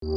এসে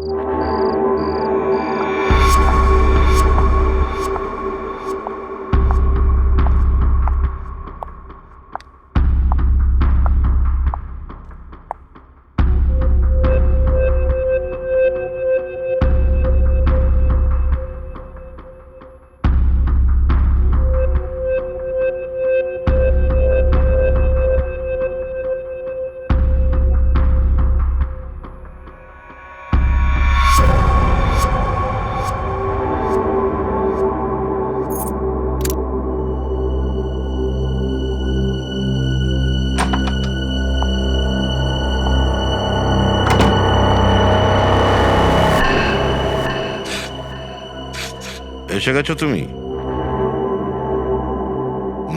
গেছো তুমি?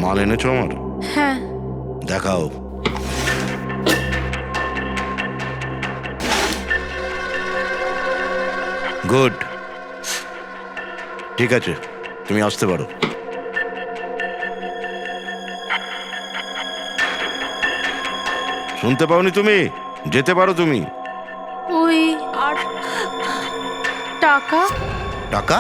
মাল এনেছো আমার? হ্যাঁ। দেখাও। গুড, ঠিক আছে, তুমি আসতে পারো। শুনতে পাওনি তুমি? যেতে পারো তুমি। ওই আর টাকা? টাকা?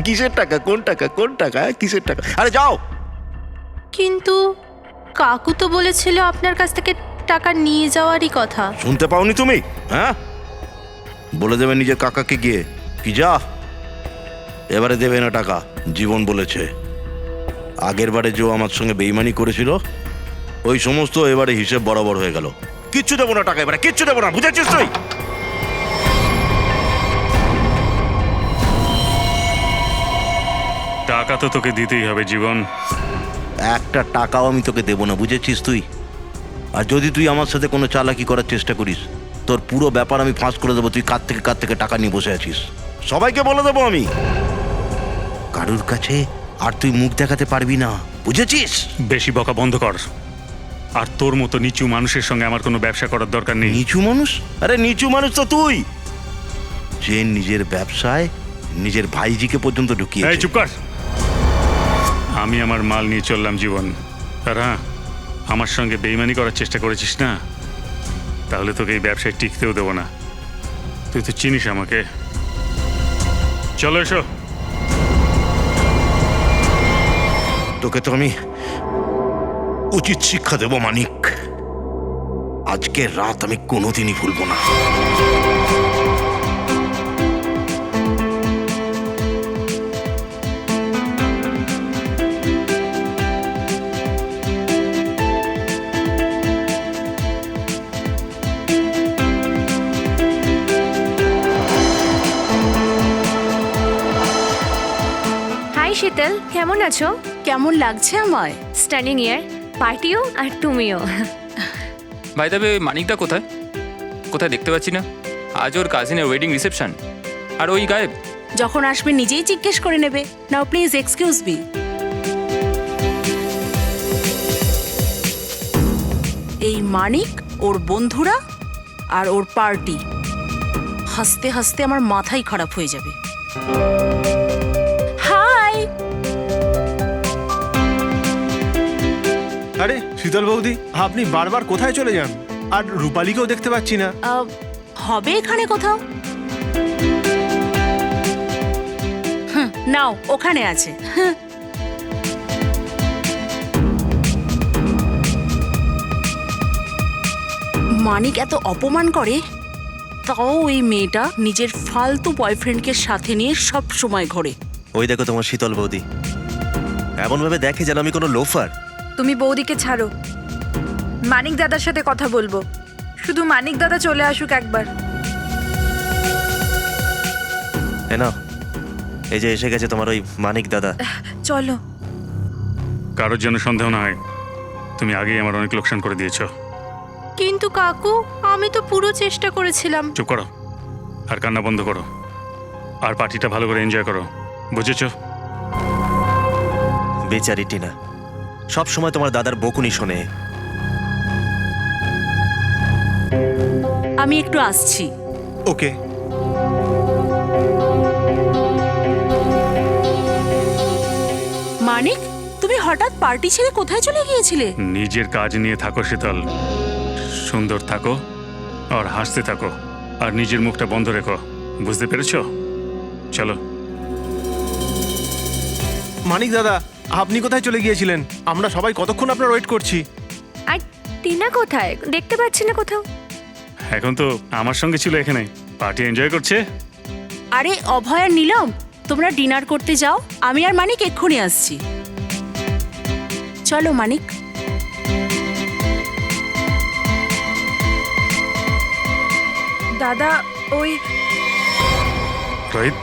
কিসের টাকা? কোন টাকা? কোন টাকা? কিসের টাকা? আরে যাও। কিন্তু কাকু তো বলেছিল আপনার কাছ থেকে টাকা নিয়ে যাওয়ারই কথা। শুনতে পাওনি তুমি? হ্যাঁ, বলে দেবে নিজের কাকাকে গিয়ে কি যা এবারে দেবে না টাকা। জীবন বলেছে আগের বারে যে আমার সঙ্গে বেইমানি করেছিল ওই সমস্ত এবারে হিসেব বরাবর হয়ে গেল। কিচ্ছু দেবো না টাকা, এবারে কিচ্ছু দেবো না, বুঝেছিস তুই? টাকা তো তোকে দিতেই হবে জীবন। একটা টাকাও আমি তোকে দেবো না, বুঝেছিস তুই? আর যদি তুই আমার সাথে কোনো চালাকি করার চেষ্টা করিস তোর পুরো ব্যাপার আমি ফাঁস করে দেবো। তুই কার থেকে টাকা নিয়ে বসে আছিস সবাইকে বলে দেবো আমি। কারুর কাছে আর তুই মুখ দেখাতে পারবি না, বুঝেছিস? বেশি বকা বন্ধ কর। আর তোর মতো নিচু মানুষের সঙ্গে আমার কোনো ব্যবসা করার দরকার নেই। নিচু মানুষ? আরে নিচু মানুষ তো তুই, যে নিজের ব্যবসায় নিজের ভাইজিকে পর্যন্ত এই ঢুকিয়েছে। চুপ কর। আমি আমার মাল নিয়ে চললাম জীবন। আর হ্যাঁ, আমার সঙ্গে বেইমানি করার চেষ্টা করেছিস না, তাহলে তোকে এই ব্যবসায় টিকতেও দেবো না। তুই তো চিনিস আমাকে। চলো এসো। তোকে তো আমি উচিত শিক্ষা দেব মানিক। আজকের রাত আমি কোনোদিনই ভুলবো না। হাই শীতল, কেমন আছো? কেমন লাগছে আমায়? স্টানিং ইয়ার, পার্টিও আর তুমিও। ভাই তবে মানিকদা কোথায়? কোথায় দেখতে পাচ্ছি না। আজ ওর কাজিনের ওয়েডিং রিসেপশন, আর ওই গায়েব। যখন আসবে নিজেই জিজ্ঞেস করে নেবে। নাও প্লিজ এক্সকিউজ মি। এই মানিক, ওর বন্ধুরা আর ওর পার্টি, হাসতে হাসতে আমার মাথাই খারাপ হয়ে যাবে। হাই। আরে শীতল বৌদি, আপনি বারবার কোথায় চলে যান? আর রূপালীকেও দেখতে পাচ্ছি না। হবে এখানে কোথাও। নাও, ওখানে আছে। মানিক এত অপমান করে, তাও এই মেয়েটা নিজের ফালতু বয়ফ্রেন্ডকে সাথে নিয়ে সব সময় ঘোরে। ওই দেখো তোমার শীতল বৌদি এমন ভাবে দেখে যেন আমি কোনো লোফার। তুমি বৌদিকে ছাড়ো, মানিক দাদার সাথে কথা বলবো। শুধু মানিক দাদা চলে আসুক একবার। না, এই যে এসে গেছে তোমার ওই মানিক দাদা। চলো। কারোর জন্য সন্দেহ না হয়, তুমি আগেই আমার অনেক লোকসান করে দিয়েছো। কিন্তু কাকু, আমি তো পুরো চেষ্টা করেছিলাম। চুপ করো আর কান্না বন্ধ করো, আর পার্টিটা ভালো করে এনজয় করো, বুঝেছো? বেচারি টিনা সব সময় তোমার দাদার বকুনি শোনে। আমি একটু আসছি। ওকে। মানিক, তুমি হঠাৎ পার্টি ছেড়ে কোথায় চলে গিয়েছিলে? নিজের কাজ নিয়ে থাকো শীতল, সুন্দর থাকো আর হাসতে থাকো, আর নিজের মুখটা বন্ধ রেখো, বুঝতে পেরেছো? চলো। মানিক দাদা, আপনি কোথায় চলে গিয়েছিলেন? আমরা সবাই কতক্ষণ আপনার ওয়েট করছি। আর টিনা কোথায়? দেখতে পাচ্ছি না কোথাও। এখন তো আমার সঙ্গে ছিল এখানে, পার্টি এনজয় করছে। আরে অভয় আর নীলম, তোমরা ডিনার করতে যাও, আমি আর মানিক এক্ষুনি আসছি। চলো মানিক। দাদা ওই রোহিত,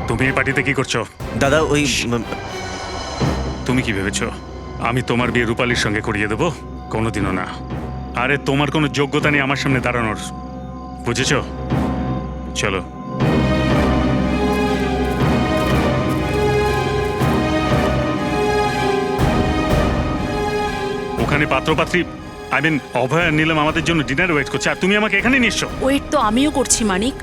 তুমি এই পার্টিতে কি করছো? দাদা ওই তুমি কি ভেবেছো আমি তোমার বিয়ে রূপালীর সঙ্গে করিয়ে দেবো? কোনোদিনও না। আরে তোমার কোনো যোগ্যতা নেই আমার সামনে দাঁড়ানোর, বুঝেছো? চলো। ওখানে পাত্রপাত্রী, আই মিন অভয় আর নীলম আমাদের জন্য ডিনার ওয়েট করছে, আর তুমি আমাকে এখানে নিয়ে এসছো। ওয়েট তো আমিও করছি মানিক,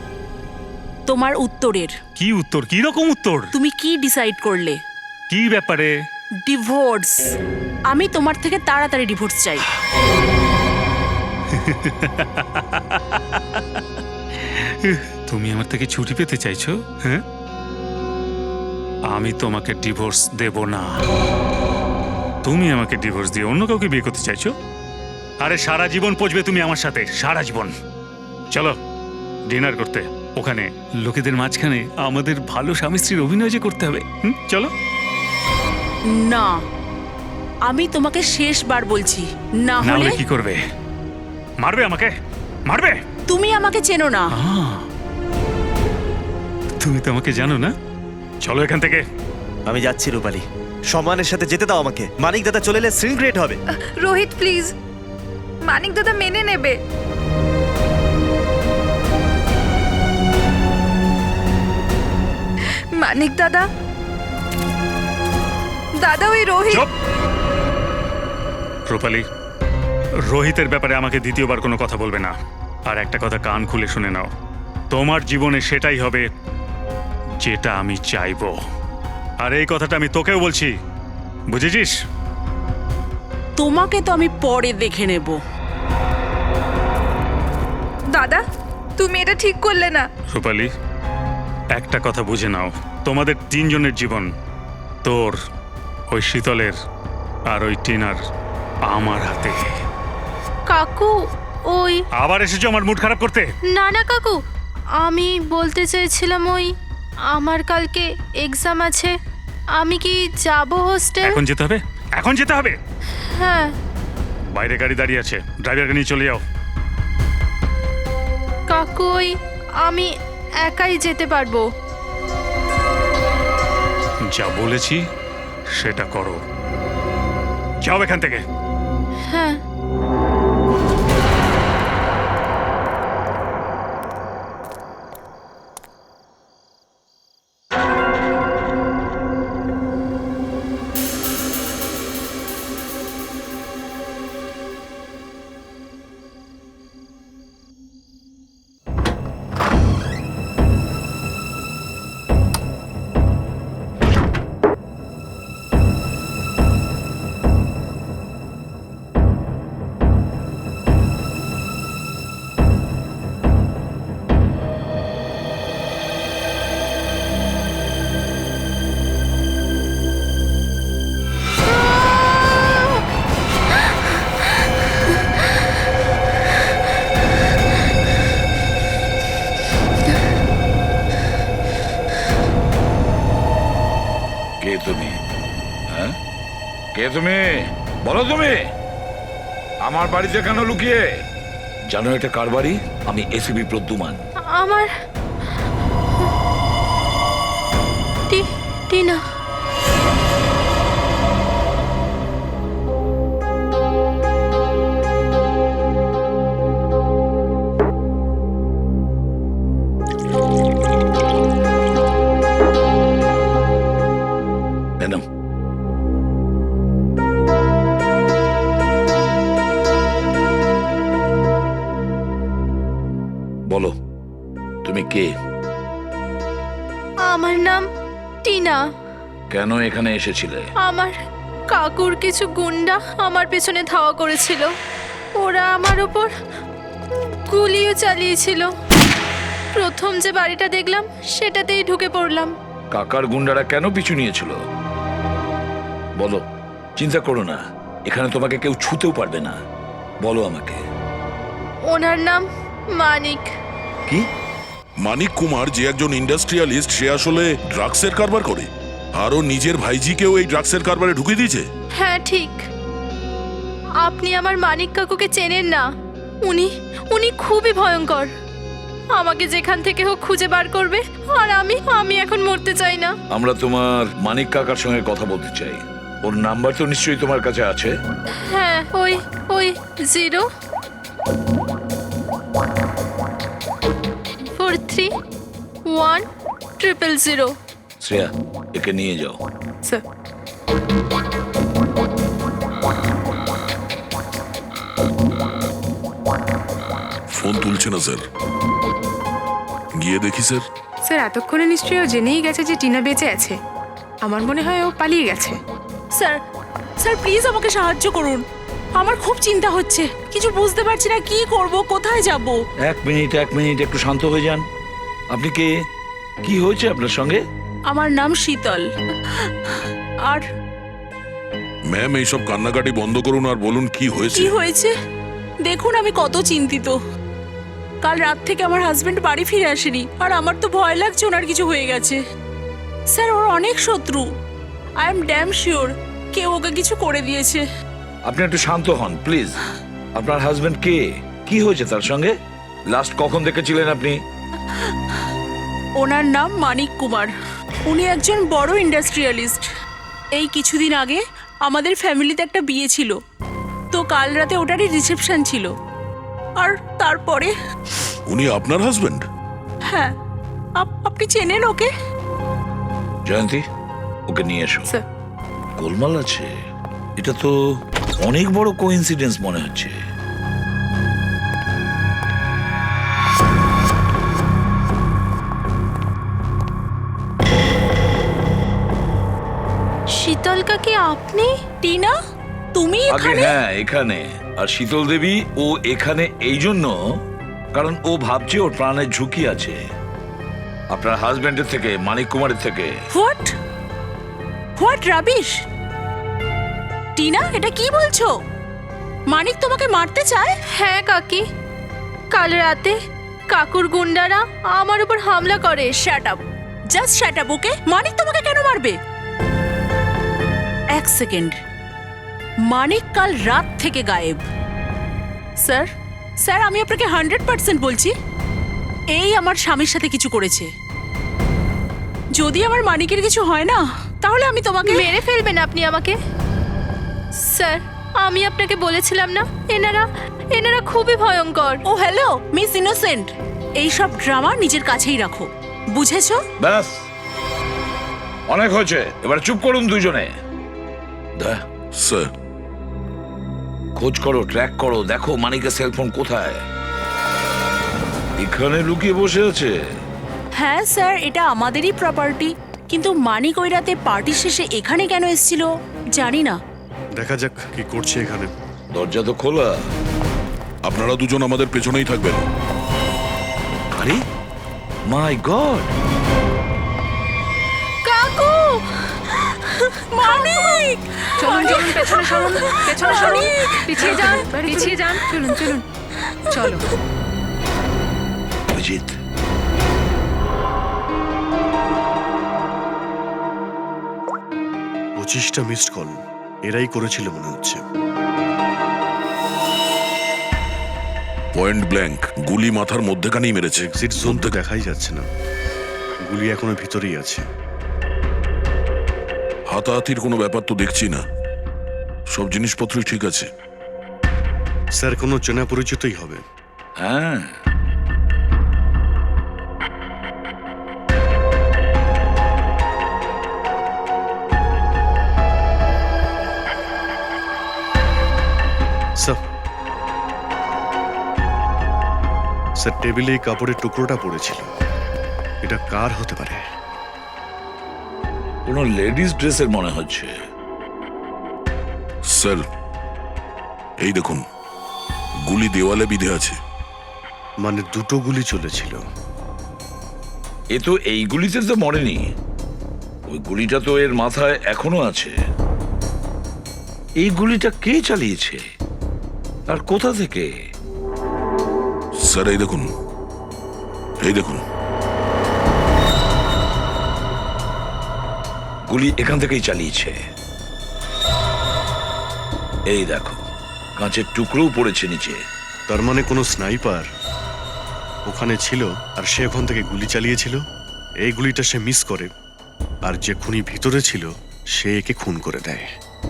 তোমার উত্তরের। কি উত্তর? কি রকম উত্তর? তুমি কি ডিসাইড করলে? কি ব্যাপারে? ডিভোর্স। আমি তোমার থেকে তাড়াতাড়ি ডিভোর্স চাই। তুমি আমার থেকে ছুটি পেতে চাইছো? হ্যাঁ, আমি তোমাকে ডিভোর্স দেব না। তুমি আমাকে ডিভোর্স দিয়ে অন্য কাউকে বিয়ে করতে চাইছো? আরে সারা জীবন পচবে তুমি আমার সাথে, সারা জীবন। চলো ডিনার করতে, ওখানে লোকেদের মাঝখানে আমাদের ভালো স্বামী স্ত্রীর অভিনয় যে করতে হবে। চলো। না, আমি তোমাকে শেষবার বলছি, না না হলে হলে কি করবে? মারবে আমাকে? মারবে? তুমি আমাকে চেনো না। তুমি তো আমাকে জানো না। চলো এখান থেকে। আমি যাচ্ছি রূপালী, সম্মানের সাথে যেতে দাও আমাকে। মানিক দাদা চলে এলে সিন গ্রেট হবে। রোহিত প্লিজ, মানিক দাদা মেনে নেবে। মানিক দাদা, দাদা ওই রোহিত। চুপ! রূপালী, রোহিতের ব্যাপারে আমাকে দ্বিতীয়বার কোনো কথা বলবে না। আর একটা কথা কান খুলে শুনে নাও, তোমার জীবনে সেটাই হবে যেটা আমি চাইবো। আর এই কথাটা আমি তোকেও বলছি, বুঝেছিস? তোমাকে তো আমি পরে দেখে নেব। দাদা তুমি এটা ঠিক করলে না। রূপালী, একটা কথা বুঝে নাও, তোমাদের তিনজনের জীবন, তোর, ওই শীতলের আর ওই টিনার, আমার হাতে। কাকু ওই আবার এসেছো আমার মুড খারাপ করতে? না না কাকু, আমি বলতে চাইছিলাম ওই আমার কালকে এক্সাম আছে, আমি কি যাব হোস্টেল? এখন যেতে হবে? এখন যেতে হবে? হ্যাঁ বাইরে গাড়ি দাঁড়িয়ে আছে, ড্রাইভারকে নিয়ে চলে যাও। কাকু ওই আমি একাই যেতে পারবো। যা বলেছি সেটা করো, যাও এখান থেকে। হ্যাঁ কে তুমি? হ্যাঁ, কে তুমি? বলো তুমি আমার বাড়িতে কেন লুকিয়ে? জানো এটা কার বাড়ি? আমি এসিবি প্রদ্যুমান। আমার টিনা। ম্যাডাম, বলো তুমি কে? আমার নাম টিনা। কেন এখানে এসেছিলে? আমার কাকুর কিছু গুন্ডা আমার পেছনে ধাওয়া করেছিল। ওরা আমার ওপর গুলিও চালিয়েছিল। প্রথম যে বাড়িটা দেখলাম সেটাতেই ঢুকে পড়লাম। কাকার গুন্ডারা কেন পিছু নিয়েছিল বলো? চিন্তা করো না, এখানে তোমাকে কেউ ছুতেও পারবে না। বলো আমাকে। ওনার নাম মানিক। কি? মানিক কুমার যে একজন ইন্ডাস্ট্রিয়ালিস্ট, সে আসলে ড্রাগসের কারবার করে, আরও নিজের ভাইজিকেও এই ড্রাগসের কারবারে ঢুকিয়ে দিয়েছে। হ্যাঁ ঠিক। আপনি আমার মানিক কাকুকে চেনেন না। উনি উনি খুবই ভয়ঙ্কর। আমাকে যেখান থেকে হোক খুঁজে বার করবে। আর আমি এখন মরতে চাই না। আমরা তোমার মানিক কাকার সঙ্গে কথা বলতে চাই। ওর নাম্বার তো নিশ্চয়ই তোমার কাছে আছে। হ্যাঁ, ওই 0431000। শ্রেয়া, একে নিয়ে যাও। স্যার। ফোন তুলছে না স্যার, গিয়ে দেখি স্যার। স্যার এতক্ষণে নিশ্চয়ই ও জেনেই গেছে যে টিনা বেঁচে আছে। আমার মনে হয় ও পালিয়ে গেছে। স্যার, স্যার প্লিজ আমাকে সাহায্য করুন। আমার খুব চিন্তা হচ্ছে, কিছু বুঝতে পারছি না কি করব, কোথায় যাব। এক মিনিট একটু শান্ত হয়ে যান। আপনি কে? কি হয়েছে আপনার সঙ্গে? আমার নাম শীতল। আর ম্যাম, এইসব কান্নাকাটি বন্ধ করুন আর বলুন কি হয়েছে। কি হয়েছে দেখুন, আমি কত চিন্তিত। কাল রাত থেকে আমার হাজবেন্ড বাড়ি ফিরে আসেনি, আর আমার তো ভয় লাগছে ওনার কিছু হয়ে গেছে। স্যার, ওর অনেক শত্রু। আই এম ড্যাম শিওর কেউ ওকে কিছু করে দিয়েছে। আপনি একটু শান্ত হন প্লিজ। আপনার হাজবেন্ড কে? কি হয়েছে তার সঙ্গে? লাস্ট কখন দেখেছিলেন আপনি? ওনার নাম মানিক কুমার। উনি একজন বড় ইন্ডাস্ট্রিয়ালিস্ট। এই কিছুদিন আগে আমাদের ফ্যামিলিতে একটা বিয়ে ছিল, তো কাল রাতে ওটারই রিসেপশন ছিল। আর তারপরে উনি আপনার হাজবেন্ড? হ্যাঁ, আপনি চেনেন ওকে? জয়ন্তী, ওকে নিয়ে এসো। স্যার। গোলমাল আছে। এটা তো অনেক বড় কোইন্সিডেন্স মনে হচ্ছে। শীতল কাকি আপনি? টিনা, তুমি আগে এখানে? হ্যাঁ, এখানে। আর শীতল দেবী ও এখানে এই জন্য কারণ ও ভাবছে ওর প্রাণের ঝুঁকি আছে আপনার হাজবেন্ডের থেকে, মানিক কুমারের থেকে। What rubbish! টিনা, এটা কি বলছো? মানিক তোমাকে মারতে চায়? হ্যাঁ কাকি, কাল রাতে কাকুর গুন্ডারা আমার উপর হামলা করে। Shut up, just shut up. Okay, Manik তোমাকে কেন মারবে? এক সেকেন্ড, মানিক কাল রাত থেকে গায়েব। স্যার, স্যার আমি আপনাকে 100% বলছি, এই আমার স্বামীর সাথে কিছু করেছে। যদি আমার মানিকের কিছু হয় না, তাহলে আমি তোমাকে মেরে ফেলবেন আপনি আমাকে? স্যার, আমি আপনাকে বলেছিলাম না, এনারা খুবই ভয়ঙ্কর। ও হ্যালো মিস ইনোসেন্ট, এইসব ড্রামা নিজের কাছেই রাখো, বুঝেছো? ব্যাস, অনেক হয়েছে, এবার চুপ করুন দুজনে। স্যার, খোঁজ করো, ট্র্যাক করো, দেখো মানিকের সেলফোন কোথায়। এখানে লুকিয়ে বসে আছে। হ্যাঁ স্যার, এটা আমাদেরই প্রপার্টি, কিন্তু মানিক ওই রাতে পার্টি শেষে এখানে কেন এসেছিল জানি না। দেখা যাক কি করছে এখানে। দরজা তো খোলা। আপনারা দুজন আমাদের পেছনেই থাকবেন। আরে মাই গড! কাকু! মানিক! চলুন চলুন, পেছনে সরুন, পেছনে সরুন, পিছিয়ে যান, পিছিয়ে যান। চলুন চলুন, চলো। অজিত, 25টা মিসড কল এরাই করেছিল মনে হচ্ছে। পয়েন্ট ব্ল্যাঙ্ক গুলি মাথার মধ্যেখানেই মেরেছে। এক্সিট জোন তো দেখাই যাচ্ছে না, গুলি এখনো ভিতরেই আছে। হাতাহাতির কোনো ব্যাপার তো দেখছি না, সব জিনিসপত্রই ঠিক আছে। স্যার, কোনো চেনা পরিচিতই হবে। হ্যাঁ, স্যার, স্যার টেবিলে এই কাপড়ের টুকরোটা পড়েছিল, এটা কার হতে পারে? কোনো লেডিস ড্রেসের মনে হচ্ছে। স্যার এই দেখুন, গুলি দেওয়ালে বিঁধে আছে। মানে দুটো গুলি চলেছিল। এ তো এই গুলিতে তো মরেনি, ওই গুলিটা তো এর মাথায় এখনো আছে। এই গুলিটা কে চালিয়েছে আর কোথা থেকে? স্যার এই দেখুন, এই দেখুন, গুলি এখান থেকেই চালিয়েছে। এই দেখো, কাঁচের টুকরোও পড়েছে নিচে। তার মানে কোনো স্নাইপার ওখানে ছিল আর সে ওখান থেকে গুলি চালিয়েছিল। এই গুলিটা সে মিস করে, আর যে খুনি ভিতরে ছিল সে একে খুন করে দেয়।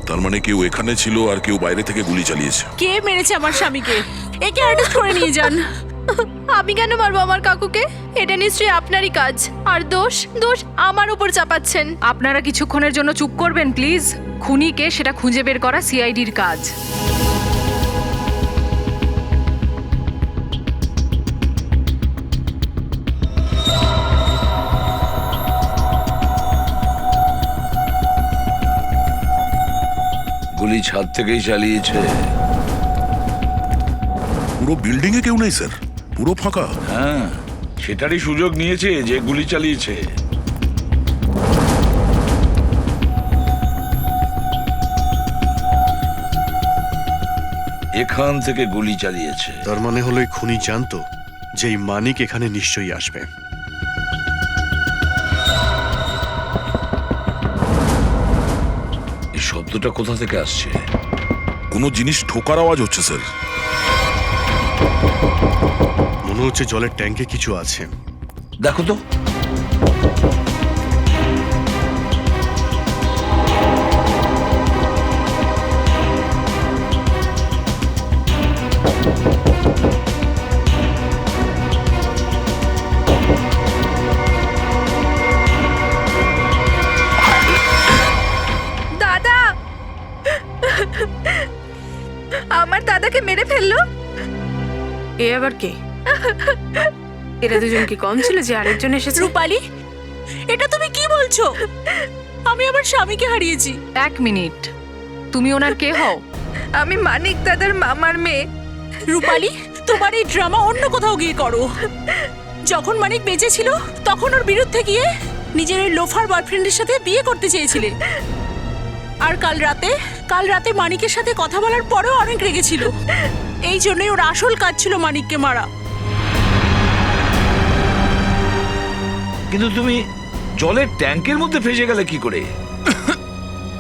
তার মানে কেউ এখানে ছিল আর কেউ বাইরে থেকে গুলি চালিয়েছে। কে মেরেছে আমার স্বামীকে? একে অ্যারেস্ট করে নিয়ে যান। আমি কেন মারবো আমার কাকুকে? এটা নিশ্চয়ই আপনারই কাজ, আর দোষ দোষ আমার উপর চাপাচ্ছেন। আপনারা কিছুক্ষণের জন্য চুপ করবেন প্লিজ। খুনিকে সেটা খুঁজে বের করা সিআইডির কাজ। গুলি ছাদ থেকেই চালিয়েছে। পুরো বিল্ডিং এ কেউ নেই স্যার, পুরো ফাঁকা। হ্যাঁ, সেটারই সুযোগ নিয়েছে যে গুলি চালিয়েছে। এখান থেকে গুলি চালিয়েছে। তার মানে হলো এই খুনি জানতো যে এই মানিক এখানে নিশ্চয়ই আসবে। এই শব্দটা কোথা থেকে আসছে? কোনো জিনিস ঠোকার আওয়াজ হচ্ছে স্যার। মনে হচ্ছে জলের ট্যাঙ্কে কিছু আছে। দেখো তো। দাদা, আমার দাদাকে মেরে ফেললো। এ আবার কে? এরা দুজন কি কম ছিল যে আরেকজন এসেছে? রূপালী, এটা তুমি কি বলছো? আমি আমার স্বামীকে হারিয়েছি। এক মিনিট, তুমি ওনার কে হও? আমি মানিক দাদার মামার মেয়ে। রূপালী, তোমার এই ড্রামা অন্য কোথাও গিয়ে করো। যখন মানিক বেঁচে ছিল তখন ওর বিরুদ্ধে গিয়ে নিজের ওই লোফার বয়ফ্রেন্ডের সাথে বিয়ে করতে চেয়েছিলে। আর কাল রাতে মানিকের সাথে কথা বলার পরেও অনেক রেগেছিল। এই জন্যই ওর আসল কাজ ছিল মানিককে মারা। কিন্তু তুমি জলের ট্যাঙ্কের মধ্যে ফেসে গেলে কি করে?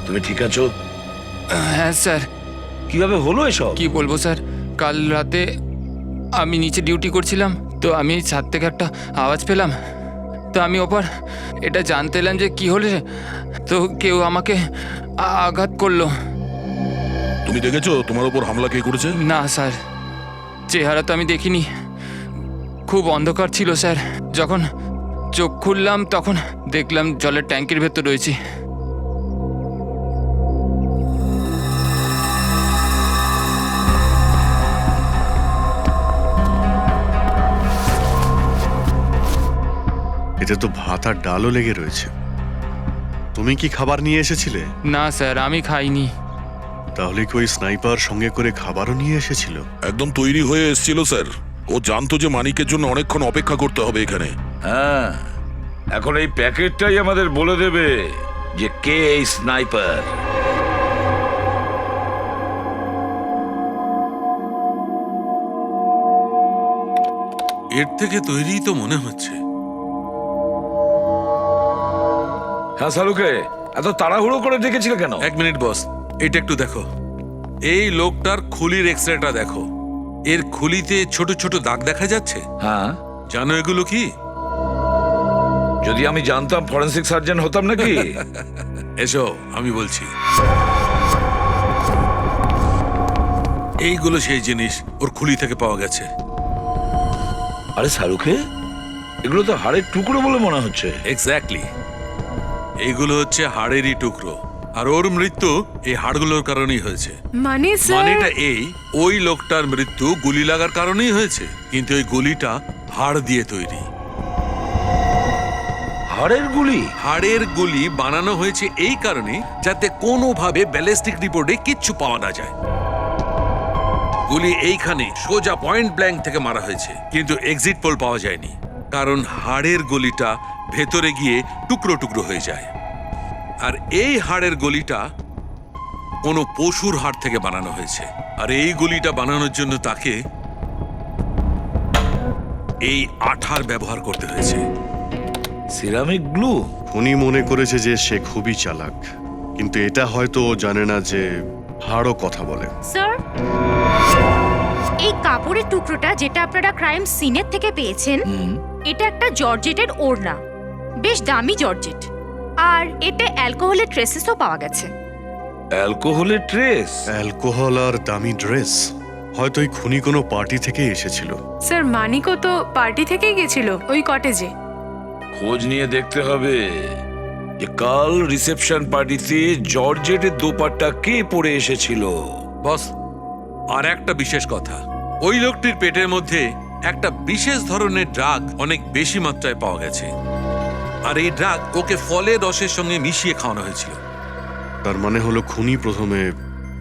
তুমি ঠিক আছো? হ্যাঁ স্যার। কিভাবে হলো এসব? কি বলবো স্যার, কাল রাতে আমি নিচে ডিউটি করছিলাম, তো আমি ছাদ থেকে একটা আওয়াজ পেলাম। তো আমি ওপর এটা জানতে এলাম যে কি হলে, তো কেউ আমাকে আঘাত করলো। তুমি দেখেছো তোমার উপর হামলা কে করেছে? না স্যার, চেহারা তো আমি দেখিনি, খুব অন্ধকার ছিল স্যার। যখন চোখ খুললাম তখন দেখলাম জলের ট্যাঙ্কের ভেতর রয়েছি। এতে তো ভাত আর ডালও লেগে রয়েছে। তুমি কি খাবার নিয়ে এসেছিলে? না স্যার, আমি খাইনি। তাহলে কি ওই স্নাইপার সঙ্গে করে খাবারও নিয়ে এসেছিল? একদম তৈরি হয়ে এসেছিল স্যার। ও জানতো যে মানিকের জন্য অনেকক্ষণ অপেক্ষা করতে হবে এখানে। হ্যাঁ, এখন এই প্যাকেটটাই আমাদের বলে দেবে যে কে এই স্নাইপার। এর থেকে তৈরি তো মনে হচ্ছে। হ্যাঁ শাহরুখে, এত তাড়াহুড়ো করে ডেকেছিলে কেন? এক মিনিট বস, এটা একটু দেখো। এই লোকটার খুলির এক্সরেটা দেখো। এর খুলিতে ছোট ছোট দাগ দেখা যাচ্ছে। হ্যাঁ, জানো এগুলো কি? যদি আমি জানতাম ফরেনসিক সার্জন হতাম নাকি? এসো আমি বলছি। এইগুলো সেই জিনিস ওর খুলি থেকে পাওয়া গেছে। আরে শাহরুখে, এগুলো তো হাড়ের টুকরো বলে মনে হচ্ছে। এক্স্যাক্টলি, এইগুলো হচ্ছে হাড়েরই টুকরো। আর ওর মৃত্যু এই হাড়গুলোর কারণেই হয়েছে। মানে মানেটা এই, ওই লোকটার মৃত্যু গুলি লাগার কারণেই হয়েছে, কিন্তু ওই গুলিটা হাড় দিয়ে তৈরি। হাড়ের গুলি? হাড়ের গুলি বানানো হয়েছে এই কারণে যাতে কোনোভাবে ব্যালিস্টিক রিপোর্টে কিচ্ছু পাওয়া না যায়। গুলি এইখানে সোজা পয়েন্ট ব্ল্যাঙ্ক থেকে মারা হয়েছে, কিন্তু এক্সিট পোল পাওয়া যায়নি, কারণ হাড়ের গলিটা ভেতরে গিয়ে টুকরো টুকরো হয়ে যায়। আর এই হাড়ের গলিটা কোনো পশুর হাড় থেকে বানানো হয়েছে, আর এই গলিটা বানানোর জন্য তাকে এই আঠার ব্যবহার করতে হয়েছে। Ceramic glue? খুনি মনে করেছে যে সে খুবই চালাক, কিন্তু এটা হয়তো ও জানে না যে হাড়ও কথা বলে। স্যার, এই কাপড়ের টুকরোটা যেটা আপনারা ক্রাইম সিনের থেকে পেয়েছেন, এটা একটা জর্জেটের ওড়না, বেশ দামি জর্জেট, আর এতে অ্যালকোহলের ট্রেসেসও পাওয়া গেছে। অ্যালকোহলের ট্রেস? অ্যালকোহল আর দামি ড্রেস, হয়তো এই খুনি কোনো পার্টি থেকে এসেছিল। স্যার মানিকও তো পার্টি থেকেই গেছিল ওই কটেজে। খোঁজ নিয়ে দেখতে হবে যে কাল রিসেপশন পার্টিতে জর্জেটের দোপাট্টা কে পরে এসেছিল। বস, আর একটা বিশেষ কথা, ওই লোকটির পেটের মধ্যে একটা বিশেষ ধরনের ড্রাগ অনেক বেশি মাত্রায় পাওয়া গেছে, আর এই ড্রাগ ওকে ফলের রসের সঙ্গে মিশিয়ে খাওয়ানো হয়েছিল। তার মানে হলো খুনি প্রথমে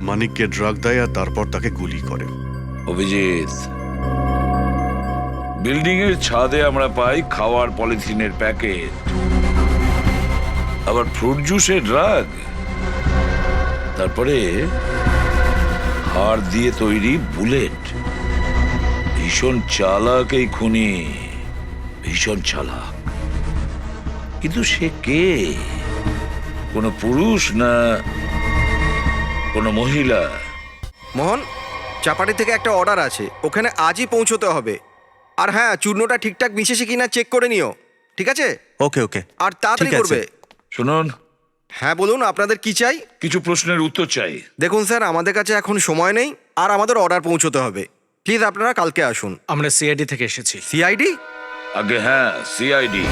মানিককে ড্রাগ দেয় আর তারপর তাকে গুলি করে। অভিজিৎ, বিল্ডিং এর ছাদে আমরা পাই খাওয়ার পলিথিনের প্যাকেট, আবার ফ্রুট জুসের ড্রাগ, তারপরে হাড় দিয়ে তৈরি বুলেট। ভীষণ চালাক এই খুনি, ভীষণ চালাক। কিন্তু সে কে? কোনো পুরুষ না কোনো মহিলা? মোহন, চাপাটি থেকে একটা অর্ডার আছে, ওখানে আজই পৌঁছতে হবে। আর হ্যাঁ, চূর্ণটা ঠিকঠাক মিশেছে কিনা চেক করে নিও, ঠিক আছে? ওকে ওকে, আর তাড়াতাড়ি ঠিক আছে। করবে। শুনুন, হ্যাঁ বলুন, আপনাদের কি চাই? কিছু প্রশ্নের উত্তর চাই। দেখুন স্যার, আমাদের কাছে এখন সময় নেই, আর আমাদের অর্ডার পৌঁছতে হবে। প্লিজ আপনারা কালকে আসুন। আমরা সিআইডি থেকে এসেছি। সিআইডি? আগে হ্যাঁ, সিআইডি।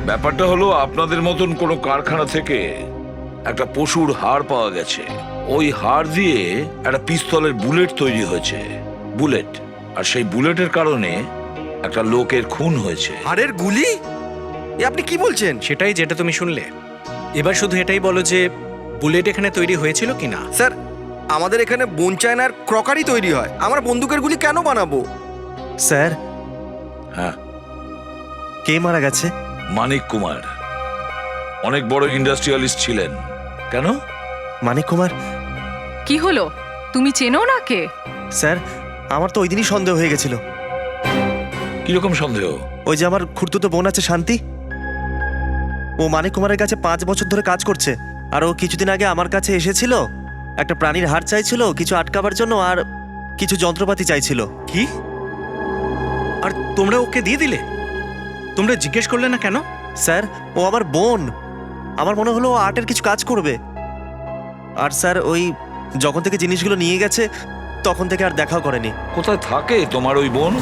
ব্যাপারটা হলো আপনাদের মতন কোনো কারখানা থেকে একটা পশুর হাড় পাওয়া গেছে। ওই হাড় দিয়ে একটা পিস্তলের বুলেট তৈরি হয়েছে, বুলেট। আর সেই বুলেটের কারণে একটা লোকের খুন হয়েছে। হাড়ের গুলি? এ আপনি কি বলছেন? সেটাই যেটা তুমি শুনলে। এবার শুধু এটাই বলো যে বুলেট এখানে তৈরি হয়েছিল কিনা। স্যার, আমাদের এখানে বোন চায়নার ক্রকারি তৈরি হয়, আমরা বন্দুকের গুলি কেন বানাবো? স্যার, হ্যাঁ, কে মারা গেছে? মানিক কুমার, অনেক বড় ইন্ডাস্ট্রিয়ালিস্ট ছিলেন। কেন? মানিক কুমার? কি হলো, তুমি চেনো না কে? স্যার, আমার তো ওই দিনই সন্দেহ হয়ে গেছিল। কিরকম সন্দেহ? ওই যে আমার খুড়তুতো বোন আছে শান্তি, ও মানিক কুমারের কাছে 5 বছর ধরে কাজ করছে। আর ও কিছুদিন আগে আমার কাছে এসেছিল, একটা প্রাণীর হাড় চাইছিল কিছু আটকাবার জন্য, আর কিছু যন্ত্রপাতি চাইছিল। কি? আর তোমরা ওকে দিয়ে দিলে? তোমরা জিজ্ঞেস করলে না কেন? স্যার, ও আমার বোন, আমার মনে হলো ও আর্টের কিছু কাজ করবে। আর স্যার, ওই যখন থেকে জিনিসগুলো নিয়ে গেছে তখন থেকে আর দেখাও করেনি। কোথায় থাকে তোমার ওই বোন?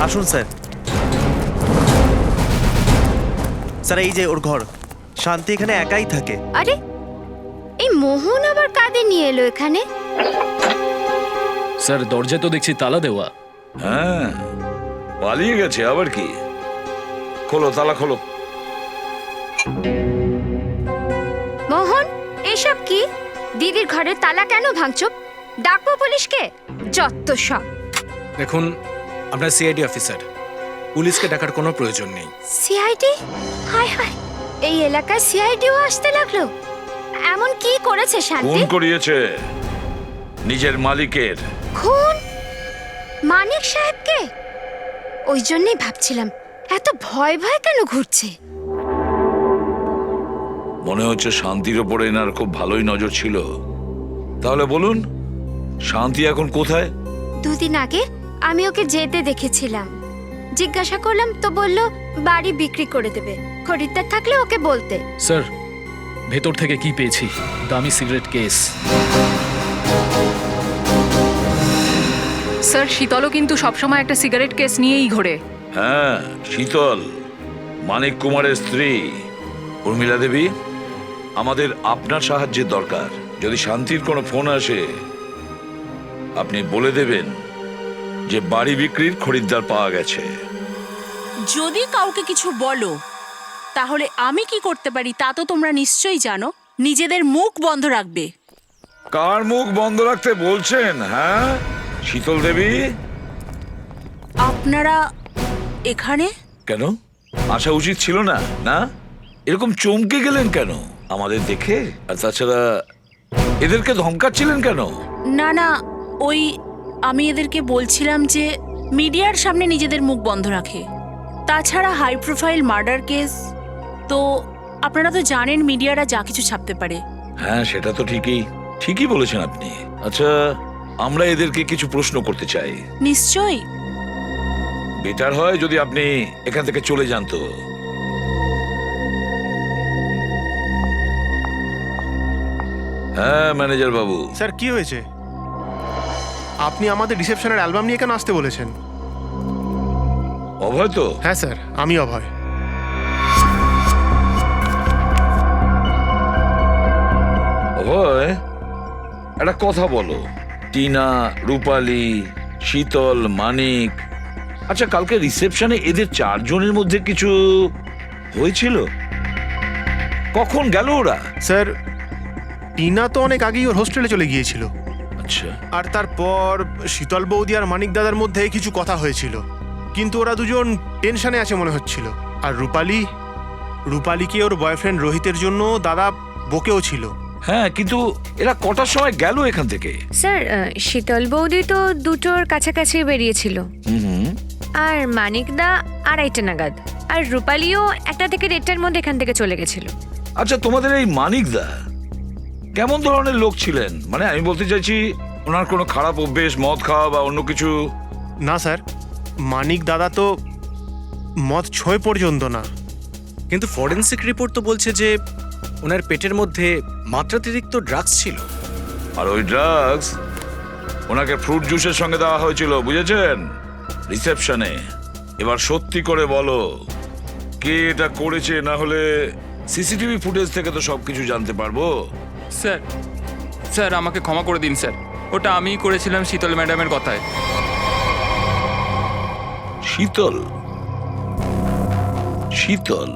আসুন স্যার। স্যার, এই যে ওর ঘর। শান্তি এখানে একাই থাকে। আরে, এই মোহন আবার কাঁদে নিয়ে এলো এখানে? স্যার, দরজা তো দেখছি তালা দেওয়া। হ্যাঁ, পালিয়ে গেছে আবার কি। খোলো, তালা খোলো। মোহন, এসব কি? দিদির ঘরের তালা কেন ভাঙছো? ডাকবো পুলিশকে? যত সব। দেখুন, আমরা সিআইডি অফিসার, পুলিশকে ডাকার কোনো প্রয়োজন নেই। সিআইডি? হায় হায়, এই এলাকায় সিআইডিও আসতে লাগলো। এমন কি করেছে শান্তি? খুন করিয়েছে নিজের মালিকের। খুন? মানিক সাহেবকে? ওই জন্যই ভাবছিলাম এত ভয় ভয় কেন ঘুরছে। মনে হচ্ছে শান্তির ওপরে এনার খুব ভালোই নজর ছিল। তাহলে বলুন, শান্তি এখন কোথায়? 2 দিন আগে আমি ওকে যেতে দেখেছিলাম। জিজ্ঞাসা করলাম তো বলল বাড়ি বিক্রি করে দেবে, খরিদ্দার থাকলে ওকে বলতে। স্যার, ভেতর থেকে কি পেয়েছি? দামি সিগারেট কেস। স্যার, শীতলও কিন্তু সবসময় একটা সিগারেট কেস নিয়েই ঘোরে। হ্যাঁ, শীতল মানিক কুমারের স্ত্রী। উর্মিলা দেবী, আমাদের আপনার সাহায্যের দরকার। যদি শান্তির কোনো ফোন আসে আপনি বলে দেবেন যে বাড়ি বিক্রির খরিদ্দার পাওয়া গেছে। যদি কাউকে কিছু বলো তাহলে আমি কি করতে পারি তা তো তোমরা নিশ্চয়ই জানো। নিজেদের মুখ বন্ধ রাখবে। কার মুখ বন্ধ রাখতে বলছেন? হ্যাঁ, শীতল দেবী। আপনারা এখানে কেন আসা উচিত ছিল না? না, এরকম চমকে গেলেন কেন আমাদের দেখে? আর তাছাড়া এদেরকে ধমকাচ্ছিলেন কেন? না না, ওই আমি এদেরকে বলছিলাম যে মিডিয়ার সামনে নিজেদের মুখ বন্ধ রাখে। তাছাড়া হাই প্রোফাইল মার্ডার কেস তো আপনারা তো জানেন মিডিয়ারা যা কিছু ছাপতে পারে। হ্যাঁ, সেটা তো ঠিকই বলেছেন আপনি। আচ্ছা, আমরা এদেরকে কিছু প্রশ্ন করতে চাই। নিশ্চয়ই। বেটার হয় যদি আপনি এখান থেকে চলে যান তো। হ্যাঁ ম্যানেজার বাবু। স্যার কি হয়েছে? আপনি আমাদের রিসেপশনের অ্যালবাম নিয়ে কেন আসতে বলেছেন? অভয় তো? হ্যাঁ স্যার, আমি অভয়। অভয়, একটা কথা বলো। টিনা, রূপালী, শীতল, মানিক, আচ্ছা কালকে রিসেপশনে এদের চারজনের মধ্যে কিছু হয়েছিল? কখন গেল ওরা? স্যার, টিনা তো অনেক আগেই ওর হোস্টেলে চলে গিয়েছিল। আচ্ছা। আর তারপর শীতল বৌদি আর মানিক দাদার মধ্যে কিছু কথা হয়েছিল, কিন্তু ওরা দুজন টেনশনে আছে মনে হচ্ছিল। আর রূপালীকে ওর বয়ফ্রেন্ড রোহিতের জন্য দাদা বকেও ছিল। হ্যাঁ, কিন্তু এরা কটার সময় গেল এখান থেকে? স্যার, শীতল বৌদি তো 2টোর কাছাকাছি বেরিয়েছিল, আর মানিকদা 2:30 নাগাদ, আর রূপালীও 1টা থেকে 1:30টার মধ্যে এখান থেকে চলে গেছিল। আচ্ছা, তোমাদের এই মানিকদা কেমন ধরনের লোক ছিলেন? মানে আমি বলতে চাইছি, ওনার কোনো খারাপ অভ্যেস, মদ খাওয়া বা অন্য কিছু? না স্যার, মানিক দাদা তো মদ ছোঁয় পর্যন্ত না। কিন্তু ফরেনসিক রিপোর্ট তো বলছে যে ওনার পেটের মধ্যে মাত্রাতিরিক্ত ড্রাগস ছিল। আর ওই ড্রাগস ওনাকে ফ্রুট জুসের সঙ্গে দেওয়া হয়েছিল, বুঝেছেন, রিসেপশনে। এবার সত্যি করে বলো কে এটা করেছে, না হলে সিসিটিভি ফুটেজ থেকে তো সবকিছু জানতে পারবো। স্যার আমাকে ক্ষমা করে দিন স্যার, ওটা আমিই করেছিলাম শীতল ম্যাডামের কথায়। শীতল? শীতল?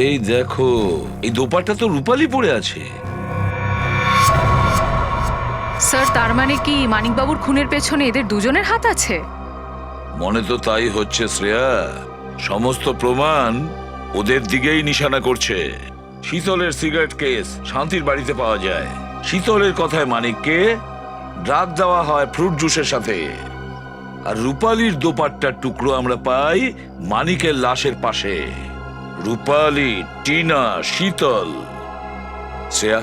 এই দেখো, এই দোপাট্টা তো রূপালী পরে আছে। স্যার, তার মানে কি মানিকবাবুর খুনের পেছনে এদের দুজনের হাত আছে? মনে তো তাই হচ্ছে শ্রেয়া। সমস্ত প্রমাণ ওদের দিকেই নিশানা করছে। শীতলের সিগারেট কেস শান্তির বাড়িতে পাওয়া যায়। শীতলের কথায় মানিককে ড্রাগ দেওয়া হয় ফ্রুট জুসের সাথে। আর রূপালীর দোপাট্টার টুকরো আমরা পাই মানিকের লাশের পাশে। রূপালী, টিনা, শীতল। শ্রেয়া,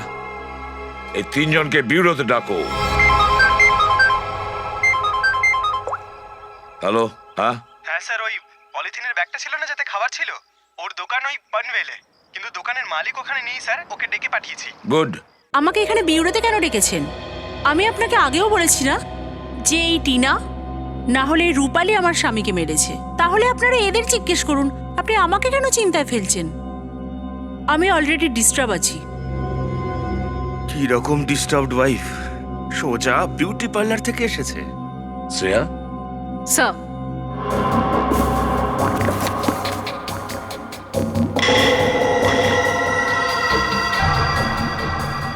এই 3 জনকে ব্যুরোতে ডাকো। হ্যালো? হ্যাঁ হ্যাঁ স্যার, ওই পলিথিনের ব্যাগটা ছিল না যাতে খাবার ছিল, ওর দোকান ওই পানভেলে, কিন্তু দোকানের মালিক ওখানে নেই স্যার, ওকে ডেকে পাঠিয়েছি। গুড। আমাকে এখানে বিউরোতে কেন ডেকেছেন? আমি আপনাকে আগেও বলেছি না যে এই টিনা না হলে এই রূপালী আমার স্বামীকে মেরেছে। তাহলে আপনারা এদের জিজ্ঞেস করুন, আপনি আমাকে কেন চিন্তায় ফেলছেন? আমি অলরেডি ডিস্টার্ব আছি। কি রকম ডিস্টার্বড ওয়াইফ? সোজা বিউটি পার্লার থেকে এসেছে। শ্রেয়া, স্যার,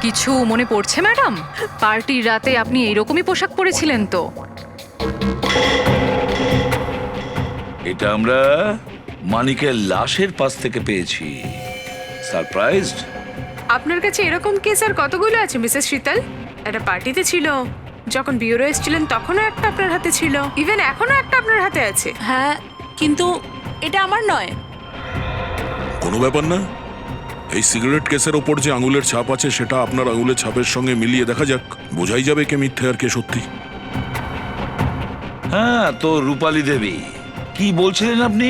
কিছু মনে পড়ছে ম্যাডাম? পার্টির রাতে আপনি এইরকমই পোশাক পরেছিলেন তো? এটা আমরা মানিকের লাশের পাশ থেকে পেয়েছি। সারপ্রাইজড? আপনার কাছে এরকম কেস আর কতগুলো আছে মিসেস শীতল? একটা পার্টিতে ছিল, যখন বিউরো এসেছিলেন তখনও একটা আপনার হাতে ছিল, ইভেন এখনো একটা আপনার হাতে আছে। হ্যাঁ, কিন্তু এটা আমার নয়। কোনো ব্যাপার না। এই সিগারেট কেসের ওপর যে আঙুলের ছাপ আছে সেটা আপনার আঙুলের ছাপের সঙ্গে মিলিয়ে দেখা যাক, বোঝাই যাবে কে মিথ্যে আর কে সত্যি। হ্যাঁ, তো রূপালী দেবী কি বলছিলেন আপনি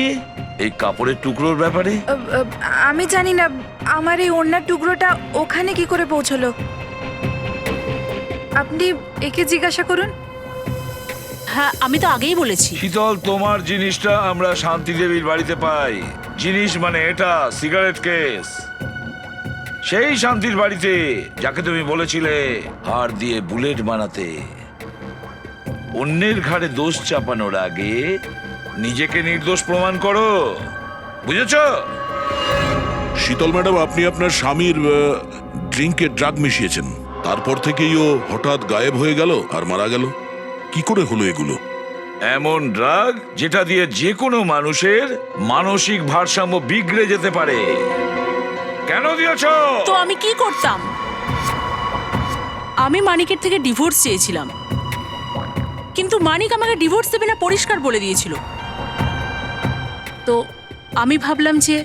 এই কাপড়ের টুকরোর ব্যাপারে? আমি জানি না আমার এই ওড়নার টুকরোটা ওখানে কি করে পৌঁছলো। আপনি একে জিজ্ঞাসা করুন। হ্যাঁ আমি তো আগেই বলেছি। শীতল, তোমার জিনিসটা আমরা শান্তি দেবীর বাড়িতে পাই। জিনিস মানে এটা সিগারেট কেস, সেই শান্তির বাড়িতে যাকে তুমি বলেছিলে হাড় দিয়ে বুলেট বানাতে। অন্যের ঘাড়ে দোষ চাপানোর আগে নিজেকে নির্দোষ প্রমাণ করো, বুঝেছো? শীতল ম্যাডাম, আপনি আপনার স্বামীর ড্রিঙ্কে ড্রাগ মিশিয়েছেন, তারপর থেকেই ও হঠাৎ গায়েব হয়ে গেল আর মারা গেল। কি করে হলো এগুলো? এমন ড্রাগ যেটা দিয়ে যে কোনো মানুষের মানসিক ভারসাম্য বিগড়ে যেতে পারে। কেন দিয়েছো? তো আমি কি করতাম? আমি মানিকের থেকে ডিভোর্স চেয়েছিলাম, কিন্তু মানিক আমাকে ডিভোর্স দেবে না পরিষ্কার বলে দিয়েছিল। তো আমি ভাবলাম যে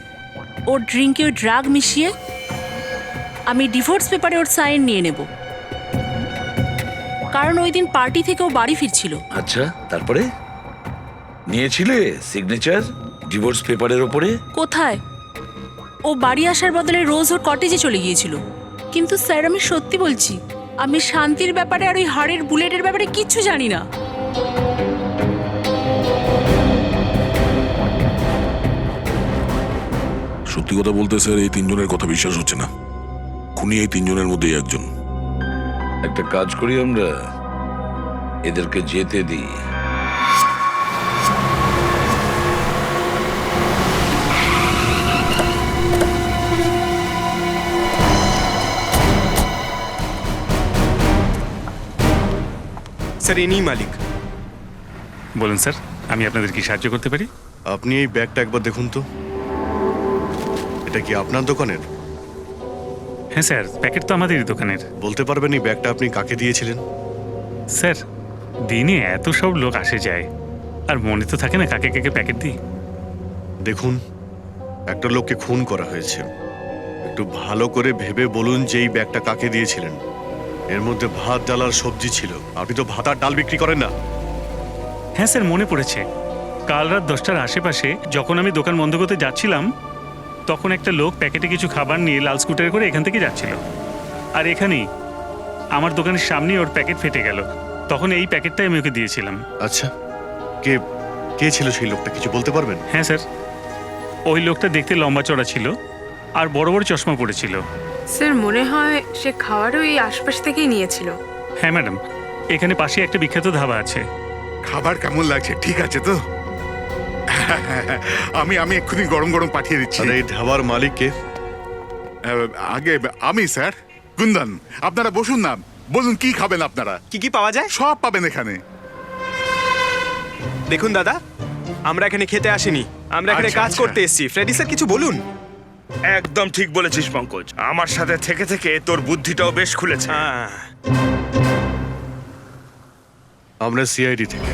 ওর ড্রিঙ্কে ওই ড্রাগ মিশিয়ে আমি ডিভোর্স পেপারে ওর সাইন নিয়ে নেব, কারণ ওই দিন পার্টি থেকে ও বাড়ি ফিরছিল। আচ্ছা, তারপরে নিয়েছিলে সিগনেচার ডিভোর্স পেপারের ওপরে? কোথায়? ও বাড়ি আসার বদলে রোজ ওর কটেজে চলে গিয়েছিল। কিন্তু স্যার আমি সত্যি বলছি, আমি শান্তির ব্যাপারে আর ওই হাড়ের বুলেটের ব্যাপারে কিচ্ছু জানি না। সত্যি কথা বলতে স্যার, এই তিনজনের কথা বিশ্বাস হচ্ছে না। খুনি এই তিনজনের মধ্যেই একজন। একটা কাজ করি, আমরা এদেরকে যেতে দিই। স্যার ইনি মালিক। বলুন স্যার, আমি আপনাদের কি সাহায্য করতে পারি? আপনি এই ব্যাগটা একবার দেখুন তো, এটা কি আপনার দোকানের? হ্যাঁ স্যার, প্যাকেট তো আমাদেরই দোকানের। বলতে পারবেন এই ব্যাগটা আপনি কাকে দিয়েছিলেন? স্যার, দিনে এত সব লোক আসে যায়, আর মনে তো থাকে না কাকে কাকে প্যাকেট দিই। দেখুন, একটা লোককে খুন করা হয়েছে, একটু ভালো করে ভেবে বলুন যে এই ব্যাগটা কাকে দিয়েছিলেন। এর মধ্যে ভাত, ডাল আর সবজি ছিল। আপনি তো ভাত আর ডাল বিক্রি করেন না। হ্যাঁ স্যার, মনে পড়েছে। কাল রাত 10টার আশেপাশে যখন আমি দোকান বন্ধ করতে যাচ্ছিলাম, তখন একটা লোক প্যাকেটে কিছু খাবার নিয়ে লাল স্কুটারে করে এখান থেকে যাচ্ছিল। আর এখানেই আমার দোকানের সামনেই ওর প্যাকেট ফেটে গেল। তখন এই প্যাকেটটাই আমি ওকে দিয়েছিলাম। আচ্ছা, কে কে ছিল সেই লোকটা, কিছু বলতে পারবেন? হ্যাঁ স্যার, ওই লোকটা দেখতে লম্বা চড়া ছিল আর বড় বড় চশমা পড়েছিল। স্যার মনে হয় সে খাওয়ারও এই আশপাশ থেকেই নিয়েছিল। হ্যাঁ ম্যাডাম, এখানে পাশে একটা বিখ্যাত ধাবা আছে। খাবার কেমন লাগছে? ঠিক আছে তো? আমি এক্ষুনি গরম গরম পাঠিয়ে দিচ্ছি। আর এই ধাবার মালিক কে? আগে আমি স্যার কুন্দন। আপনারা বসুন না, বলুন কি খাবেন আপনারা? কি কি পাওয়া যায়? সব পাবেন এখানে। দেখুন দাদা, আমরা এখানে খেতে আসিনি, আমরা এখানে আচ্ছা, কাজ আচ্ছা। করতে এসেছি। ফ্রেডি স্যার কিছু বলুন। একদম ঠিক বলেছিস পঙ্কজ, আমার সাথে থেকে থেকে তোর বুদ্ধিটাও বেশ খুলেছে। আমরা সিআইডি থেকে।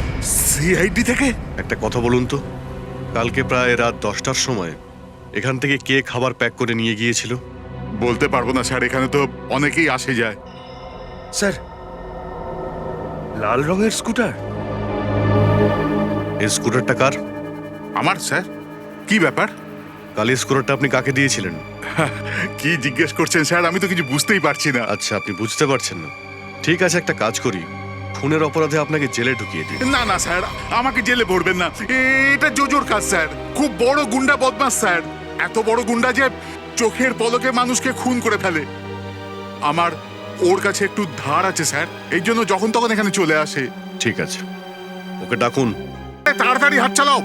সিআইডি থেকে? একটা কথা বলুন তো, কালকে প্রায় রাত 10টার সময় এখান থেকে কে খাবার প্যাক করে নিয়ে গিয়েছিল? বলতে পারবো না স্যার, এখানে তো অনেকেই আসে যায়। স্যার, লাল রঙের স্কুটার? এই স্কুটারটা কার? আমার স্যার। কি ব্যাপার? কাল এই স্কুটারটা আপনি কাকে দিয়েছিলেন? কি জিজ্ঞেস করছেন স্যার? আমি তো কিছু বুঝতেই পারছি না। আচ্ছা, আপনি বুঝতে পারছেন না। ঠিক আছে, একটা কাজ করি, খুনের অপরাধে আপনাকে জেলে ঢুকিয়ে দিই। না না স্যার, আমাকে জেলে ভরবেন না। এটা জোজোর কাজ স্যার। খুব বড় গুন্ডা বদমাশ স্যার। এত বড় গুন্ডা যে চোখের পলকে মানুষকে খুন করে ফেলে। আমার ওর কাছে একটু ধার আছে স্যার, এই জন্য যখন তখন এখানে চলে আসে। ঠিক আছে, ওকে ডাকুন। তাড়াতাড়ি হাত চালাও।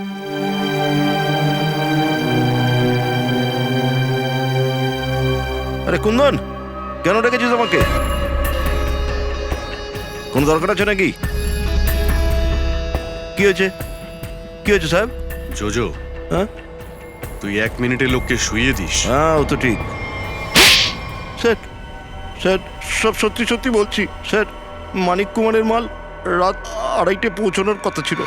আরে কুন্দন, কেন ডেকেছিস আমাকে? কোনো দরকার আছে নাকি? কি হয়েছে? কি হয়েছে সাহেব? জোজো, হ্যাঁ তুই 1 মিনিটে লোককে শুইয়ে দিস? হ্যাঁ, ও তো ঠিক। স্যার, স্যার সব সত্যি সত্যি বলছি স্যার। মানিক কুমারের মাল রাত 2:30 পৌঁছানোর কথা ছিল।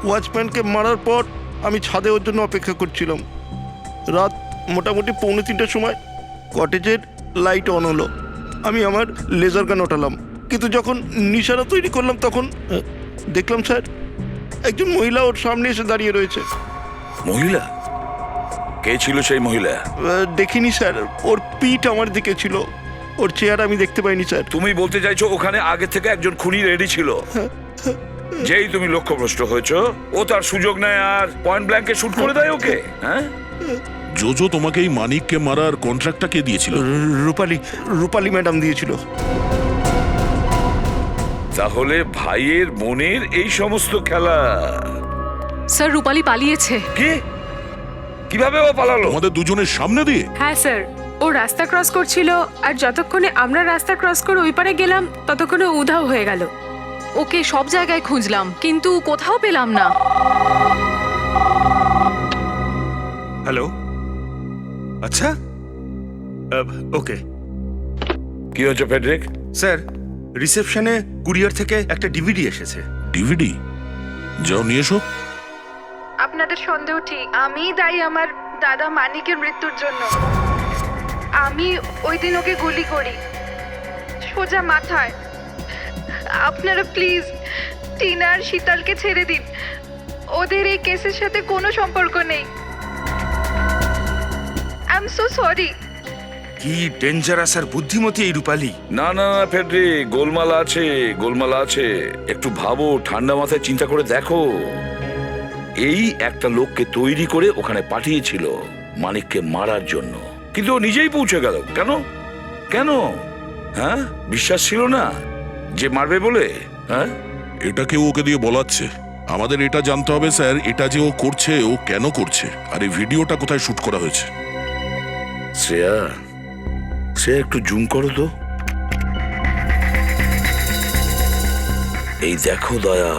ওয়াচম্যানকে মারার পর আমি ছাদে ওর জন্য অপেক্ষা করছিলাম। রাত মোটামুটি 2:45টার সময় কটেজের লাইট অন হলো। আমি আমার লেজার গান ওঠালাম, কিন্তু যখন নিশানা তৈরি করলাম তখন দেখলাম স্যার একজন মহিলা ওর সামনে এসে দাঁড়িয়ে রয়েছে। মহিলা? কে ছিল সেই মহিলা? দেখিনি স্যার, ওর পিঠ আমার দিকে ছিল। ওর চেহারা আমি দেখতে পাইনি স্যার। তুমি বলতে চাইছো ওখানে আগে থেকে একজন খুনি রেডি ছিল? যেই তুমি লক্ষ্যভ্রষ্ট হয়েছো ও তার সুযোগ নেয় আর পয়েন্ট ব্ল্যাঙ্কে শুট করে দেয় ওকে, হ্যাঁ? জোজো তোমাকে এই মানিককে মারার কন্ট্রাক্টটা কে দিয়েছিল? রূপালী ম্যাডাম দিয়েছিল। তাহলে ভাইয়ের মনের এই সমস্ত খেলা। স্যার রূপালী পালিয়েছে। কি? কিভাবে ও পালালো? আমাদের দুজনের সামনে দিয়ে? হ্যাঁ স্যার, ও রাস্তা ক্রস করছিল আর যতক্ষণে আমরা রাস্তা ক্রস করে ওই পারে গেলাম ততক্ষণে ও উধাও হয়ে গেল। ওকে সব জায়গায় খুঁজলাম কিন্তু কোথাও পেলাম না। হ্যালো, আচ্ছা, ওকে। কি হচ্ছে ফেডরিক? স্যার, রিসেপশনে কুরিয়ার থেকে একটা ডিভিডি এসেছে। ডিভিডি? যাও নিয়ে এসো। আপনাদের সন্দেহ ঠিক, আমিই দায়ী আমার দাদা মানিকের মৃত্যুর জন্য। আমি ওই দিন ওকে গুলি করি সোজা মাথায়। আপনারা প্লিজ টিনা আর শীতলকে ছেড়ে দিন, ওদের এই কেসের সাথে কোনো সম্পর্ক নেই। I am so sorry. কি ডেঞ্জারাস আর বুদ্ধিমতী এই রূপালী। না না ফেডরিক, গোলমাল আছে, গোলমাল আছে। একটু ভাবো, ঠান্ডা মাথায় চিন্তা করে দেখো। এই একটা লোককে তৈরি করে ওখানে পাঠিয়েছিল মানিককে মারার জন্য, কিন্তু ও নিজেই পৌঁছে গেল। কেন? কেন? হ্যাঁ, বিশ্বাস ছিল না যে মারবে বলে? হ্যাঁ, এটা কেউ ওকে দিয়ে বলাচ্ছে। আমাদের এটা জানতে হবে স্যার, এটা যে ও করছে ও কেন করছে, আর এই ভিডিওটা কোথায় শুট করা হয়েছে। শ্রেয়া, শ্রেয়া একটু জুম করো তো। এই দেখো দয়া,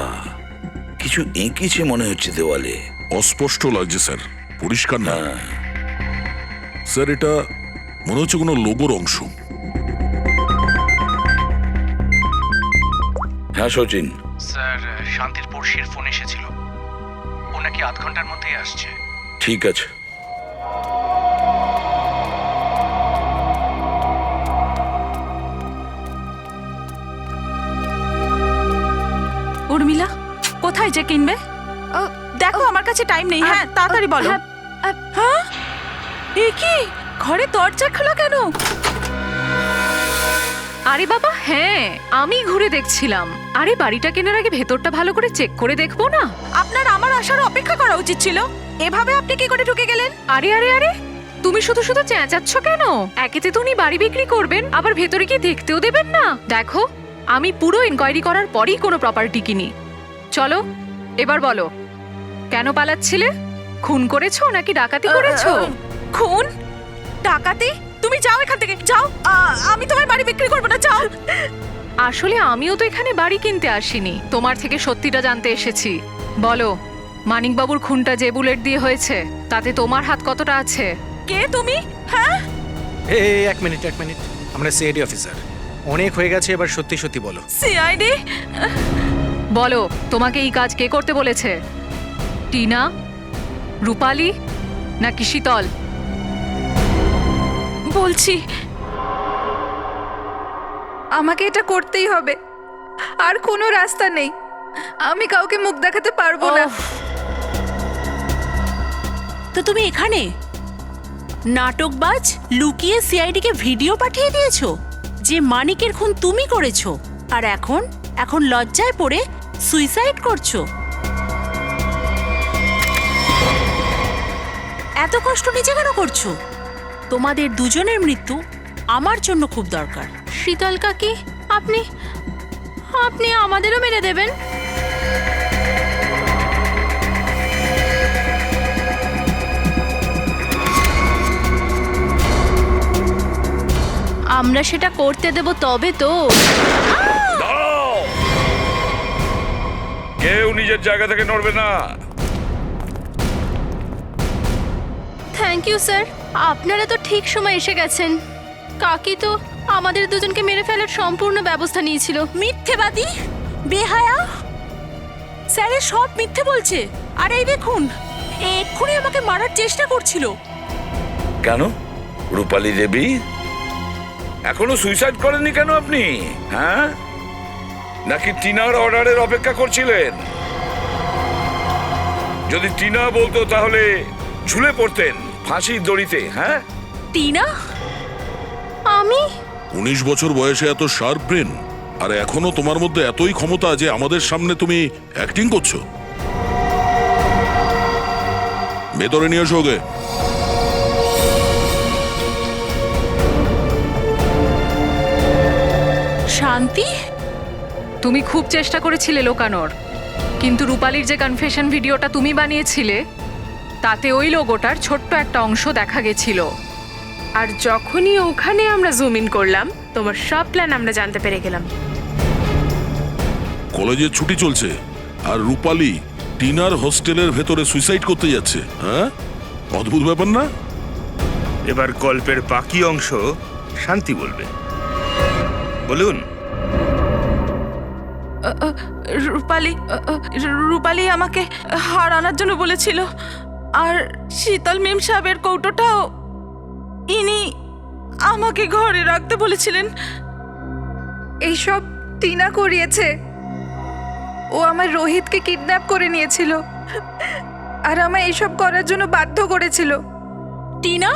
কিছু এঁকেছে মনে হচ্ছে দেওয়ালে। অস্পষ্ট লাগছে স্যার, পরিষ্কার না। স্যার এটা মনে হচ্ছে কোনো লোগোর অংশ। হ্যাঁ সচিন স্যার, শান্তির পড়শির ফোন এসেছিল, ও নাকি আধ ঘন্টার মধ্যেই আসছে। ঠিক আছে। উর্মিলা, কোথায় যে কিনবে? দেখো আমার কাছে টাইম নেই। হ্যাঁ তাড়াতাড়ি বলো। হ্যাঁ, এ কি ঘরে দরজা খোলা কেন? আরে বাবা, হ্যাঁ আমি ঘুরে দেখছিলাম। আরে বাড়িটা কেনার আগে ভেতরটা ভালো করে চেক করে দেখবো না? আপনার আমার আসার অপেক্ষা করা উচিত ছিল। এভাবে আপনি কি করে ঢুকে গেলেন? আরে আরে আরে, তুমি শুধু শুধু চেঁচাচ্ছ কেন? একেতে তো উনি বাড়ি বিক্রি করবেন, আবার ভেতরে কি দেখতেও দেবেন না? দেখো, আমি পুরো ইনকোয়ারি করার পরই কোনো প্রপার্টি কিনি। চলো এবার বলো, কেন পালাচ্ছিলে? খুন করেছো নাকি ডাকাতি করেছো? খুন? ডাকাতি? তুমি যাও এখান থেকে, যাও। আমি তোমার বাড়ি বিক্রি করবো না, যাও। আসলে আমিও তো এখানে বাড়ি কিনতে আসিনি, তোমার থেকে সত্যিটা জানতে এসেছি। বলো, মানিকবাবুর খুনটা যে বুলেট দিয়ে হয়েছে তাতে তোমার হাত কতটা আছে? কে তুমি? হ্যাঁ, এক মিনিট, আমরা সিআইডি অফিসার। অনেক হয়ে গেছে, এবার সত্যি সত্যি বলো। সিআইডি? বলো, তোমাকে এই কাজ কে করতে বলেছে? টিনা, রূপালী নাকি শীতল? বলছি আমাকে এটা করতেই হবে, আর কোনো রাস্তা নেই। আমি কাউকে মুখ দেখাতে পারবো না। তো তুমি এখানে নাটকবাজ, লুকিয়ে সিআইডি কে ভিডিও পাঠিয়ে দিয়েছো যে মানিকের খুন তুমি করেছো, আর এখন লজ্জায় পড়ে সুইসাইড করছো। এত কষ্ট নিজে কেন করছো? তোমাদের দুজনের মৃত্যু আমার জন্য খুব দরকার। শীতল কাকি, আপনি আমাদেরও মেরে দেবেন? আমরা সেটা করতে দেব তবে তো। দাঁড়াও! কেউ নিজের জায়গা থেকে নড়বে না। থ্যাংক ইউ স্যার, আপনারা তো ঠিক সময় এসে গেছেন। কাকি তো আমাদের দুজনকে মেরে ফেলার সম্পূর্ণ ব্যবস্থা নিয়েছিল। মিথ্যেবাদী, বেহায়া, স্যারের সব মিথ্যে বলছে। আর এই দেখুন, এক্ষুনি আমাকে মারার চেষ্টা করছিল। কেন রূপালী দেবী এখনো সুইসাইড করেননি কেন আপনি? হ্যাঁ, নাকি টিনার অর্ডারের অপেক্ষা করছিলেন? যদি টিনা বলতো তাহলে ঝুলে পড়তেন ফাঁসির দড়িতে। হ্যাঁ, টিনা? আমি 19 বছর বয়সে এত শার্প ব্রেন, আর এখনো তোমার মধ্যে এতই ক্ষমতা যে আমাদের সামনে তুমি অ্যাক্টিং করছো। ভেতরে নিয়ে এসো ওকে। শান্তি, তুমি খুব চেষ্টা করেছিলে লোকানোর, কিন্তু রূপালীর যে কনফেশন ভিডিওটা তুমি বানিয়েছিলে তাতে ওই লোগোটার ছোট্ট একটা অংশ দেখা গেছিল। আর যখনই ওখানে আমরা জুম ইন করলাম তোমার সব প্ল্যান আমরা জানতে পেরে গেলাম। কলেজের ছুটি চলছে আর রূপালী টিনার হোস্টেলের ভেতরে সুইসাইড করতে যাচ্ছে। হ্যাঁ, অদ্ভুত ব্যাপার না? এবার গল্পের বাকি অংশ শান্তি বলবে। বলুন। রূপালী আমাকে হার আনার জন্য বলেছিল, আর শীতল মেম সাহেবের কৌটোটাও ইনি আমাকে ঘরে রাখতে বলেছিলেন। এইসব টিনা করিয়েছে। ও আমার রোহিতকে কিডন্যাপ করে নিয়েছিল আর আমায় এইসব করার জন্য বাধ্য করেছিল। টিনা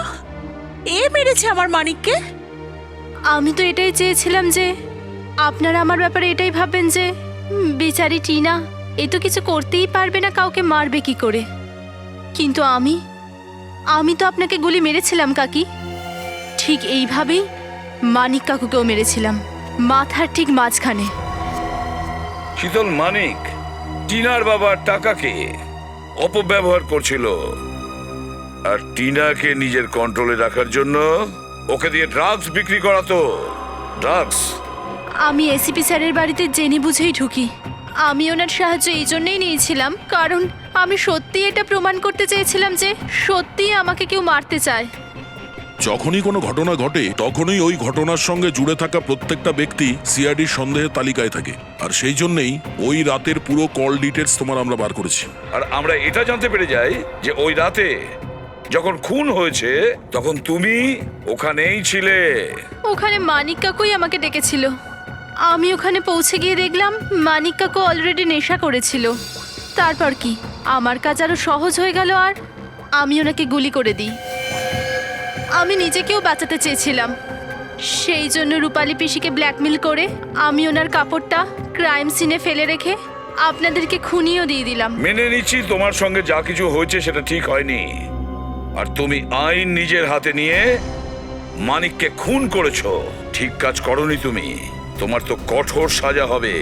এ মেরেছে আমার মানিককে? আমি তো এটাই চেয়েছিলাম যে আপনারা আমার ব্যাপারে এটাই ভাববেন যে বেচারি টিনা এ তো কিছু করতেই পারবে না, কাউকে মারবে কি করে। কিন্তু আমি তো আপনাকে গুলি মেরেছিলাম কাকি, ঠিক এইভাবেই মানিক কাকুকেও মেরেছিলাম, মাথার ঠিক মাঝখানে। শীতল মানিক টিনার বাবার টাকাকে অপব্যবহার করছিল, আর টিনাকে নিজের কন্ট্রোলে রাখার জন্য ওকে দিয়ে ড্রাগস বিক্রি করাতো। ড্রাগস। আমি এসিপি স্যারের বাড়িতে জেনে বুঝেই ঢুকি। আমি ওনার সাহায্য এই জন্যই নিয়েছিলাম কারণ আমি সত্যিই এটা প্রমাণ করতে চেয়েছিলাম যে সত্যিই আমাকে কেউ মারতে চায়। যখনই কোনো ঘটনা ঘটে তখনই ওই ঘটনার সঙ্গে জুড়ে থাকা প্রত্যেকটা ব্যক্তি সিআইডির সন্দেহের তালিকায় থাকে, আর সেই জন্যই ওই রাতের পুরো কল ডিটেলস তোমার আমরা বার করেছি। আর আমরা এটা জানতে পেরে যাই যে ওই রাতে যখন খুন হয়েছে তখন তুমি ওখানেই ছিলে। ওখানে মানিক কাকুই আমাকে ডেকেছিল। আমি ওখানে পৌঁছে গিয়ে দেখলাম মানিক কাকু অলরেডি নেশা করেছিল। তারপর কি আমার কাজ আরো সহজ হয়ে গেল, আর আমি ওনাকে গুলি করে দিই। আমি নিজেকেও বাঁচাতে চেয়েছিলাম, সেই জন্য রূপালী পিসিকে ব্ল্যাকমেল করে আমি ওনার কাপড়টা ক্রাইম সিনে ফেলে রেখে আপনাদেরকে খুনিও দিয়ে দিলাম। মেনে নিচ্ছি তোমার সঙ্গে যা কিছু হয়েছে সেটা ঠিক হয়নি, আর তুমি আইন নিজের হাতে নিয়ে মানিককে খুন করেছো। ঠিক কাজ করনি তুমি, তোমার তো কঠোর সাজা হবে।